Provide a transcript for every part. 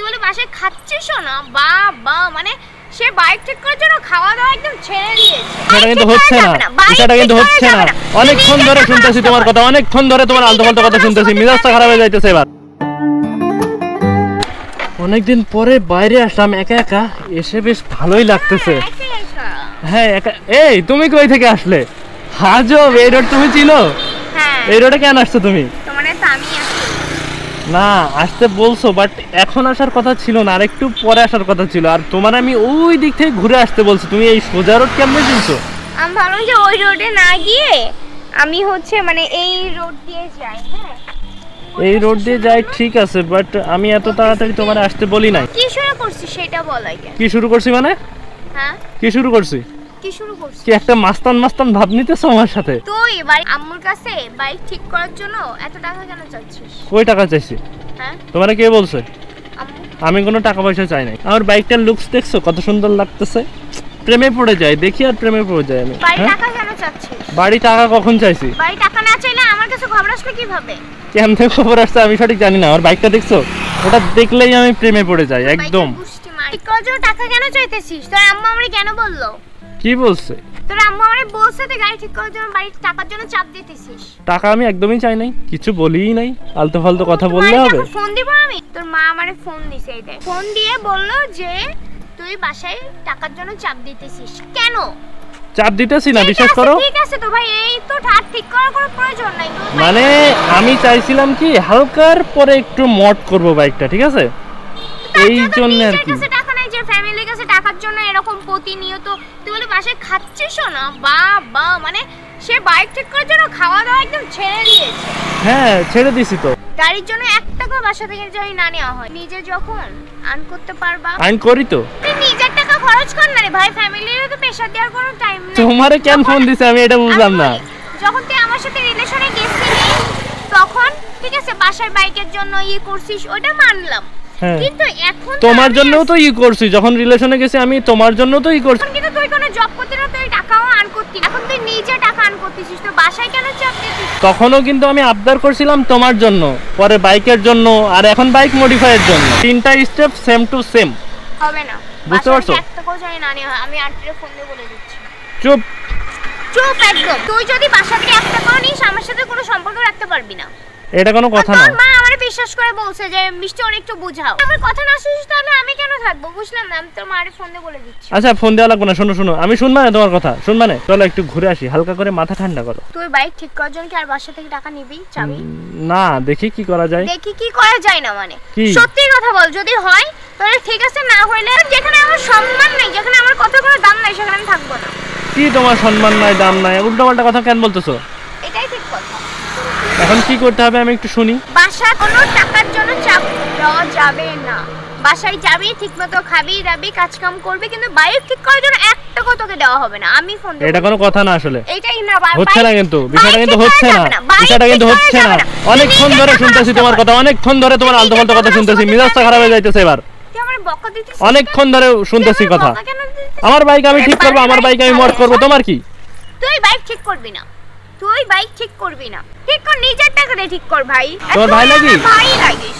বলে বাসায় খাচ্ছিস না? বাবা, মানে সে বাইক ঠিক করার জন্য খাওয়া দাওয়া একদম ছেড়ে দিয়েছে। এটা কিন্তু হচ্ছে না, এটা কিন্তু হচ্ছে না। অনেকক্ষণ ধরে শুনতেছি তোমার কথা, অনেকক্ষণ ধরে তোমার আলতু-ফালতু কথা শুনতেছি, মেজাজটা খারাপ হয়ে যাইতেছে এবার। অনেকদিন পরে বাইরে আসলাম একা একা, এসে বেশ ভালোই লাগতেছে। হ্যাঁ একা। এই তুমি কই থেকে আসলে? হাজব, এই রোড তুমি চিনো? হ্যাঁ। এই রোডে কেন আসছো তুমি? মানে তো আমি না আসতে বলছো, বাট এখন আসার কথা ছিল না, আর একটু পরে আসার কথা ছিল। আর তোমার আমি ওই দিক থেকে ঘুরে আসতে বলছি, তুমি এই সোজা রোড কেমনে চিনছো? আমি ভাবলাম যে ওই রোডে না গিয়ে আমি মানে এই রোড দিয়ে যাই। হ্যাঁ এই রোড দিয়ে যাই ঠিক আছে, বাট আমি এত তাড়াতাড়ি তোমার আসতে বলি নাই। কি শুরু করছি সেটা বল আগে। কি শুরু করছি মানে? হ্যাঁ কি শুরু করছি? কি শুরু করছি? কি একটা মাস্তান ভাব নিতেছো আমার সাথে? তুই এবার আম্মুর কাছে বাইক ঠিক করার জন্য এত টাকা কেন চাচ্ছিস? কই টাকা চাইছি? হ্যাঁ তোমারে কে বলছে? আম্মু। আমি কোনো টাকা পয়সা চাই নাই। আমার বাইকটার লুকস দেখছো কত সুন্দর লাগতেছে? প্রেমে পড়ে যাই, দেখি আর প্রেমে পড়ে যাই আমি। বাড়ি টাকা কেন চাচ্ছিস? বাড়ি টাকা কখন চাইছি? বাড়ি টাকা না চাইলে আমার কাছে খবর আসলে কিভাবে? কেমনে খবর আসছে আমি সঠিক জানি না। আমার বাইকটা দেখছো, ওটা দেখলেই আমি প্রেমে পড়ে যাই একদম। ঠিক করার জন্য টাকা কেন চাইতেছিস? তোর আম্মু আমারে কেন বললো? কি বলছে? তোর আম্মু আমারে বলছে তুই গাড়ি ঠিক করার জন্য বাড়ি টাকার জন্য চাপ দিতেছিস। টাকা আমি একদমই চাই নাই, কিছু বলিই নাই। আলতু ফালতু কথা বললে হবে? ফোন দিব আমি? তোর মা আমারে ফোন দিছে, এই দেখ ফোন দিয়ে বলল যে তুই বাসায় টাকার জন্য চাপ দিতেছিস। কেন চাপ দিতেছি না, বিশ্বাস করো। ঠিক আছে তো ভাই, এই তো ঠাট ঠিক করার কোনো প্রয়োজন নাই। মানে আমি চাইছিলাম কি হালকার পরে একটু মড করব বাইকটা, ঠিক আছে? এই জন্য আর কি। টাকা নাই যে ফ্যামিলির কাছে টাকার জন্য এরকম প্রতিনিয়ত তুই বলে বাসায় খাচ্ছিস না? বাবা, মানে সে বাইক ঠিক করার জন্য খাওয়া দাওয়া একদম ছেড়ে দিয়েছে। হ্যাঁ ছেড়ে দিছি তো। গাড়ির জন্য 1 টাকা বাসা থেকে যদি না নেওয়া হয়, নিজে যখন আর্ন করতে পারবা। আর্ন করি তো। তুই নিজের টাকা খরচ কর না রে ভাই, ফ্যামিলির তো প্রেসার দেওয়ার কোনো টাইম নেই। তোমারে কেন ফোন দিছে আমি এটা বুঝলাম না। যখন তুই আমার সাথে রিলেশনে গেছিলি তখন ঠিক আছে বাসার বাইকের জন্য করছিস, ওটা মানলাম। কিন্তু এখন তোমার জন্যও তো করছি, যখন রিলেশনে গেছি আমি তোমার জন্য তো করছি। কিন্তু তুই কোনো জব করতে না, তুই টাকাও আর্ন করতি। এখন তুই নিজে টাকা আর্ন করতেছিস, তো বাসায় কেন চাপ দিছিস? তখনও কিন্তু আমি আবদার করছিলাম তোমার জন্য, পরে বাইকের জন্য, আর এখন বাইক মডিফাইয়ের জন্য। তিনটা স্টেপ সেম টু সেম। হবে না, বুঝতে পারছো? একটা কথা না নিয়ে হয়, আমি আন্টির ফোন দিয়ে বলে দিচ্ছি। চুপ চুপ একদম। তুই যদি বাসা থেকে 1 টাকাও নিস, আমার সাথে কোনো সম্পর্ক রাখতে পারবি না। এটা কোনো কথা না। তোর মা আমারে বিশ্বাস করে বলছে যে মিষ্টি ওর একটু বুঝাও। আমার কথা না শুনিস তাহলে আমি কেন থাকবো? বুঝলাম না, আমি তোর মারে ফোন দিয়ে বলে দিচ্ছি। আচ্ছা ফোন দেওয়া লাগবে না, শোনো আমি শুনবা না তোমার কথা, শুনবা না? চলো একটু ঘুরে আসি, হালকা করে মাথা ঠান্ডা করো। তুই বাইক ঠিক করার জন্য কি আর বাসা থেকে টাকা নিবি? চাবি না, দেখি কি করা যায়। দেখি কি করা যায় না মানে সত্যি কথা বল, যদি হয় তাহলে ঠিক আছে, না হইলে যেখানে আমার সম্মান নাই, যেখানে আমার কথা কোনো দাম নাই, সেখানে আমি থাকবো না। কি তোমার সম্মান নাই, দাম নাই, উল্টোপাল্টা কথা কেন বলতেছো? এটাই ঠিক কথা। এখন কি করতে হবে আমি একটু শুনি। বাসা কোনো টাকার জন্য চাপ দেওয়া যাবে না। বাসায় যাবি, ঠিকমতো খাবি দাবি, কাজ কাম করবি, কিন্তু বাইক ঠিক করার জন্য 1 টাকা তোকে দেওয়া হবে না। আমি ফোন দেব। এটা কোনো কথা না আসলে। এটাই না, হচ্ছে না কিন্তু, বিষয়টা কিন্তু হচ্ছে না, বিষয়টা কিন্তু হচ্ছে না। অনেকক্ষণ ধরে শুনতেছি তোমার কথা, অনেকক্ষণ ধরে তোমার আলতু-ফালতু কথা শুনতেছি, মেজাজটা খারাপ হয়ে যাইতেছে এবার। তুই আমারে বকা দিছিস? অনেকক্ষণ ধরে শুনতেছি কথা। আমার বাইক আমি ঠিক করব, আমার বাইক আমি মড করব, তোমার কি? তুই বাইক ঠিক করবি না, তুই বাইক ঠিক করবি না। ঠিক কর, নিজের টাকা দিয়ে ঠিক কর ভাই। তোর ভাই লাগি? ভাই লাগিস।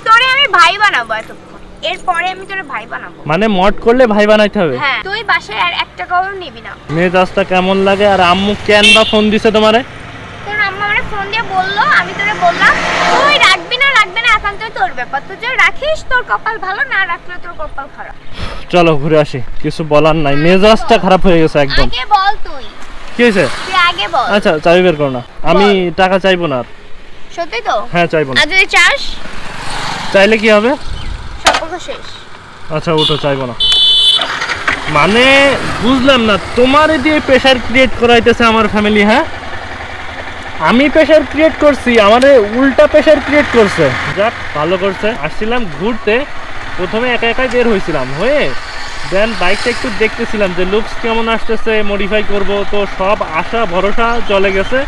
তোরে আমি ভাই বানাবো এতক্ষণ, এরপরে আমি তোরে ভাই বানাবো। মানে মড করলে ভাই বানাইতে হবে? হ্যাঁ, তুই বাসায় আর 1 টাকাও নিবি না। মেজাজটা কেমন লাগে? আর আম্মু কেন বা ফোন দিছে তোমারে? তোর আম্মা আমারে ফোন দিয়ে বললো, আমি তোরে বললাম তুই রাখবি না একান্ত তোর ব্যাপার। তুই যদি রাখিস তোর কপাল ভালো, না রাখলে তোর কপাল খারাপ। চলো ঘুরে আসি, কিছু বলার নাই, মেজাজটা খারাপ হয়ে গেছে একদম। আগে বল তুই কি হয়েছে? তুই আগে বল। আচ্ছা চাবি বের করো না, আমি টাকা চাইবো না। সত্যি তো? হ্যাঁ চাইবো না। আর যদি চাস? চাইলে কি হবে? সম্পর্ক শেষ। আচ্ছা ওঠো, চাইবো না মানে বুঝলাম না, তোমার দিয়ে প্রেশার ক্রিয়েট করাইতেছে আমার ফ্যামিলি। হ্যাঁ আমি প্রেশার ক্রিয়েট করছি, আমারে উল্টা প্রেশার ক্রিয়েট করছে। যাক ভালো করছে। আসছিলাম ঘুরতে, প্রথমে একা একাই বের হয়েছিলাম, হয়ে দেন বাইকটা একটু দেখতেছিলাম যে লুকস কেমন আসতেছে, মডিফাই করব, তো সব আশা ভরসা চলে গেছে।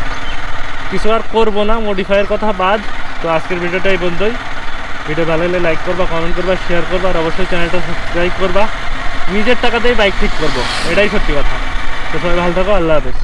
কিছু আর করবো না, মডিফাইয়ের কথা বাদ। তো আজকের ভিডিওটা এই পর্যন্তই। ভিডিও ভালো লাগলে লাইক করবা, কমেন্ট করবা, শেয়ার করবা, আর অবশ্যই চ্যানেলটা সাবস্ক্রাইব করবা। নিজের টাকাতেই বাইক ঠিক করবো, এটাই সত্যি কথা। তো সবাই ভালো থাকো, আল্লাহ হাফেজ।